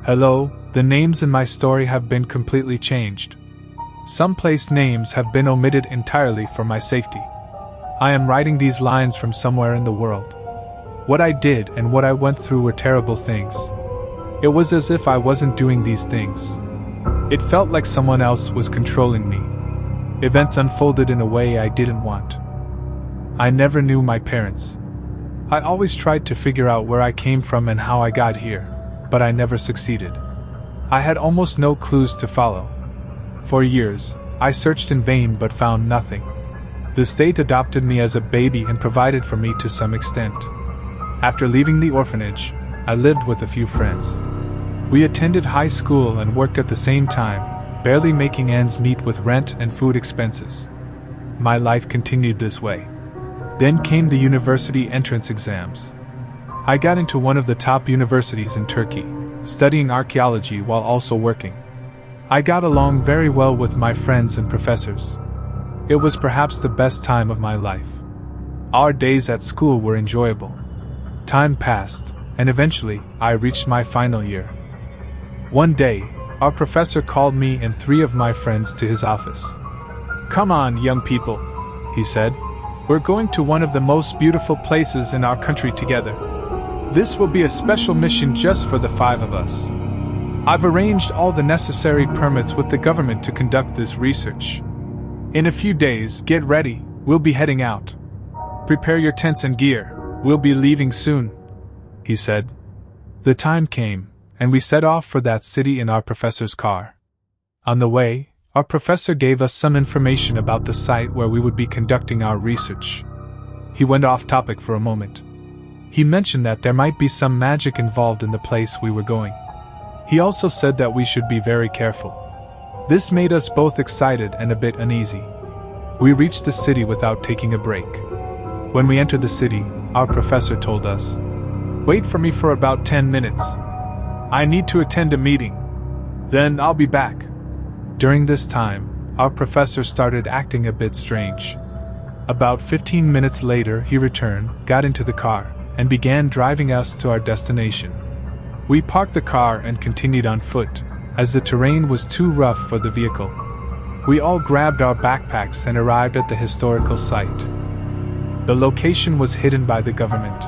Hello, the names in my story have been completely changed. Some place names have been omitted entirely for my safety. I am writing these lines from somewhere in the world. What I did and what I went through were terrible things. It was as if I wasn't doing these things. It felt like someone else was controlling me. Events unfolded in a way I didn't want. I never knew my parents. I always tried to figure out where I came from and how I got here, but I never succeeded. I had almost no clues to follow. For years, I searched in vain but found nothing. The state adopted me as a baby and provided for me to some extent. After leaving the orphanage, I lived with a few friends. We attended high school and worked at the same time, barely making ends meet with rent and food expenses. My life continued this way. Then came the university entrance exams. I got into one of the top universities in Turkey, studying archaeology while also working. I got along very well with my friends and professors. It was perhaps the best time of my life. Our days at school were enjoyable. Time passed, and eventually, I reached my final year. One day, our professor called me and 3 of my friends to his office. "Come on, young people," he said. "We're going to one of the most beautiful places in our country together. This will be a special mission just for the 5 of us. I've arranged all the necessary permits with the government to conduct this research. In a few days, get ready, we'll be heading out. Prepare your tents and gear, we'll be leaving soon," he said. The time came, and we set off for that city in our professor's car. On the way, our professor gave us some information about the site where we would be conducting our research. He went off topic for a moment. He mentioned that there might be some magic involved in the place we were going. He also said that we should be very careful. This made us both excited and a bit uneasy. We reached the city without taking a break. When we entered the city, our professor told us, "Wait for me for about 10 minutes. I need to attend a meeting. Then I'll be back." During this time, our professor started acting a bit strange. About 15 minutes later, he returned, got into the car, and began driving us to our destination. We parked the car and continued on foot, as the terrain was too rough for the vehicle. We all grabbed our backpacks and arrived at the historical site. The location was hidden by the government.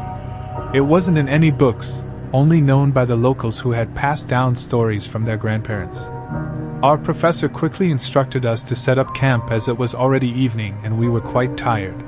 It wasn't in any books, only known by the locals who had passed down stories from their grandparents. Our professor quickly instructed us to set up camp as it was already evening and we were quite tired.